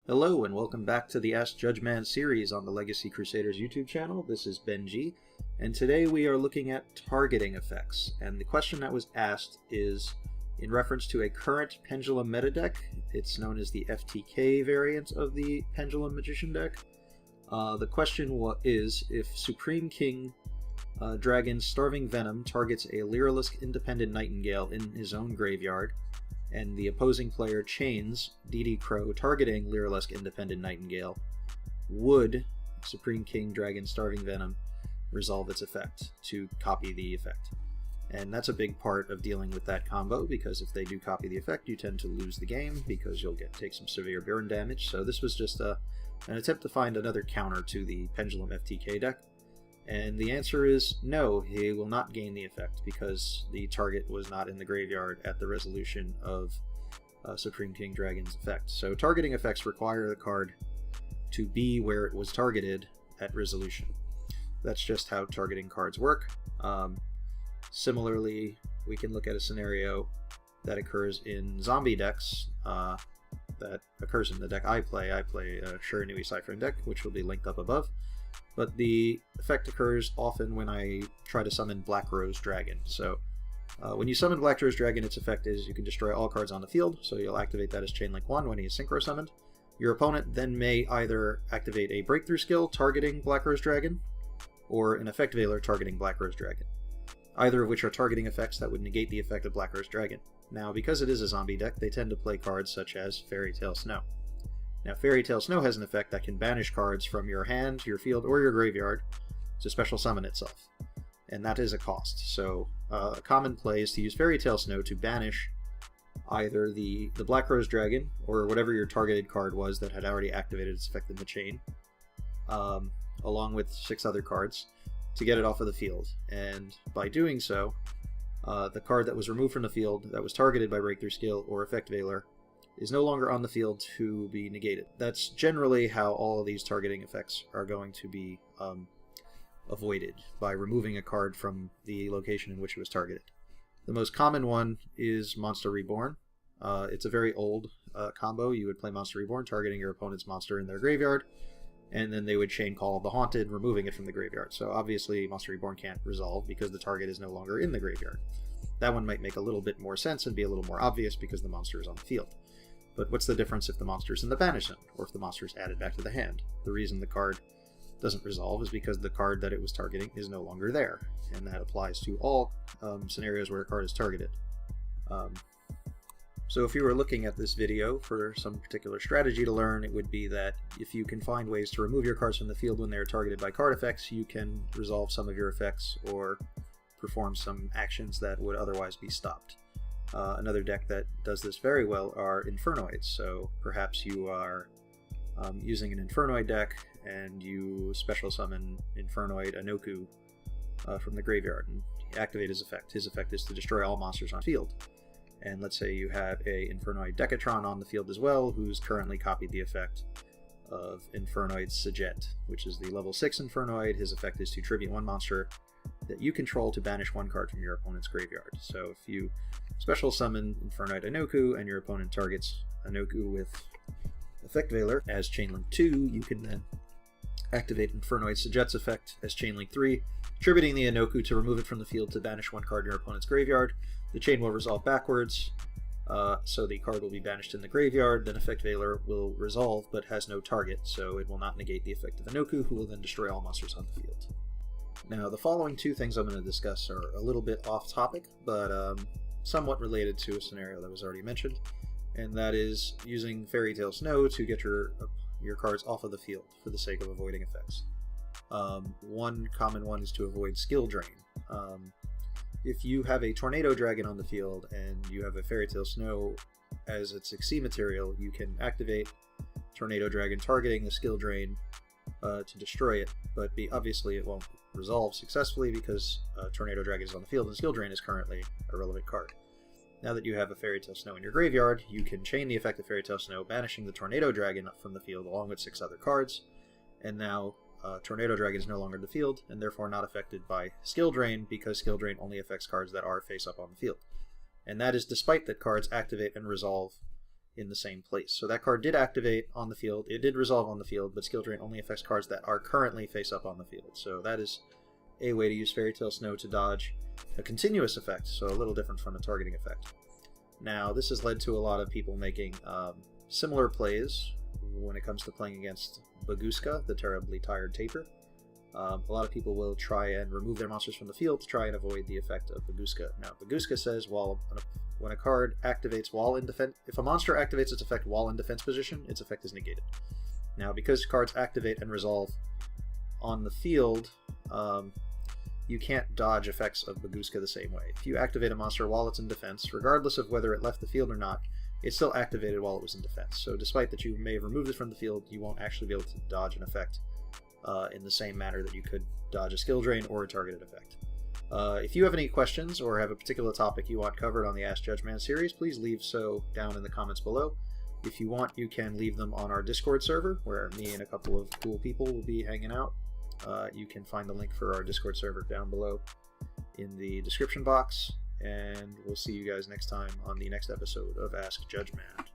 Hello and welcome back to the Ask Judgeman series on the Legacy Crusaders YouTube channel. This is Benji, and today we are looking at targeting effects. And the question that was asked is in reference to a current Pendulum meta deck. It's known as the FTK variant of the Pendulum Magician deck. The question is if Supreme King Dragon Starving Venom targets a Lyrilisk Independent Nightingale in his own graveyard, and the opposing player chains DD Crow targeting Lyrilisk Independent Nightingale, would Supreme King Dragon Starving Venom resolve its effect to copy the effect? And that's a big part of dealing with that combo, because if they do copy the effect, you tend to lose the game because you'll take some severe burn damage. So this was just an attempt to find another counter to the Pendulum FTK deck. And the answer is no, he will not gain the effect because the target was not in the graveyard at the resolution of Supreme King Dragon's effect. So targeting effects require the card to be where it was targeted at resolution. That's just how targeting cards work. Similarly, we can look at a scenario that occurs in zombie decks, that occurs in the deck I play. I play a Shiranui Ciphering deck, which will be linked up above. But the effect occurs often when I try to summon Black Rose Dragon. So when you summon Black Rose Dragon, its effect is you can destroy all cards on the field, so you'll activate that as Chainlink 1 when he is synchro summoned. Your opponent then may either activate a breakthrough skill targeting Black Rose Dragon, or an effect veiler targeting Black Rose Dragon, either of which are targeting effects that would negate the effect of Black Rose Dragon. Now, because it is a zombie deck, they tend to play cards such as Fairy Tale Snow. Now, Fairy Tale Snow has an effect that can banish cards from your hand, your field, or your graveyard to special summon itself, and that is a cost. So a common play is to use Fairy Tale Snow to banish either the Black Rose Dragon, or whatever your targeted card was that had already activated its effect in the chain, along with 6 other cards, to get it off of the field. And by doing so, the card that was removed from the field that was targeted by Breakthrough Skill or Effect Veiler is no longer on the field to be negated. That's generally how all of these targeting effects are going to be avoided, by removing a card from the location in which it was targeted. The most common one is Monster Reborn. It's a very old combo. You would play Monster Reborn targeting your opponent's monster in their graveyard, and then they would chain Call of the Haunted, removing it from the graveyard. So obviously Monster Reborn can't resolve because the target is no longer in the graveyard. That one might make a little bit more sense and be a little more obvious because the monster is on the field. But what's the difference if the monster is in the banish zone, or if the monster is added back to the hand? The reason the card doesn't resolve is because the card that it was targeting is no longer there, and that applies to all scenarios where a card is targeted. So if you were looking at this video for some particular strategy to learn, it would be that if you can find ways to remove your cards from the field when they are targeted by card effects, you can resolve some of your effects or perform some actions that would otherwise be stopped. Another deck that does this very well are Infernoids. So perhaps you are using an Infernoid deck and you special summon Infernoid Anoku from the graveyard and activate his effect. His effect is to destroy all monsters on field. And let's say you have a Infernoid Decatron on the field as well, who's currently copied the effect of Infernoid Sajet, which is the level 6 Infernoid. His effect is to tribute 1 monster that you control to banish 1 card from your opponent's graveyard. So if you special summon Infernoid Anoku and your opponent targets Anoku with Effect Veiler as Chainlink 2, you can then activate Infernoid Sajet's effect as Chainlink 3, tributing the Anoku to remove it from the field to banish 1 card in your opponent's graveyard. The chain will resolve backwards, so the card will be banished in the graveyard. Then Effect Veiler will resolve but has no target, so it will not negate the effect of Anoku, who will then destroy all monsters on the field. Now, the following 2 things I'm going to discuss are a little bit off topic, but somewhat related to a scenario that was already mentioned, and that is using Fairy Tale Snow to get your cards off of the field for the sake of avoiding effects. One common one is to avoid skill drain. If you have a Tornado Dragon on the field and you have a Fairy Tale Snow as its Xyz material, you can activate Tornado Dragon targeting the skill drain to destroy it, but obviously it won't resolve successfully because Tornado Dragon is on the field and skill drain is currently a relevant card. Now that you have a Fairy Tale Snow in your graveyard, you can chain the effect of Fairy Tale Snow, banishing the Tornado Dragon from the field along with 6 other cards, and now Tornado Dragon is no longer in the field and therefore not affected by skill drain, because skill drain only affects cards that are face up on the field. And that is despite that cards activate and resolve in the same place. So that card did activate on the field, it did resolve on the field, but Skill Drain only affects cards that are currently face up on the field. So that is a way to use Fairy Tale Snow to dodge a continuous effect, so a little different from a targeting effect. Now, this has led to a lot of people making similar plays when it comes to playing against Bagooska, the Terribly Tired Taper. A lot of people will try and remove their monsters from the field to try and avoid the effect of Bagooska. Now, Bagooska says when a card activates while in defense, if a monster activates its effect while in defense position, its effect is negated. Now, because cards activate and resolve on the field, you can't dodge effects of Bagooska the same way. If you activate a monster while it's in defense, regardless of whether it left the field or not, it's still activated while it was in defense. So despite that you may have removed it from the field, you won't actually be able to dodge an effect in the same manner that you could dodge a skill drain or a targeted effect. If you have any questions or have a particular topic you want covered on the Ask Judgeman series, please leave so down in the comments below. If you want, you can leave them on our Discord server, where me and a couple of cool people will be hanging out. You can find the link for our Discord server down below in the description box, and we'll see you guys next time on the next episode of Ask Judgeman.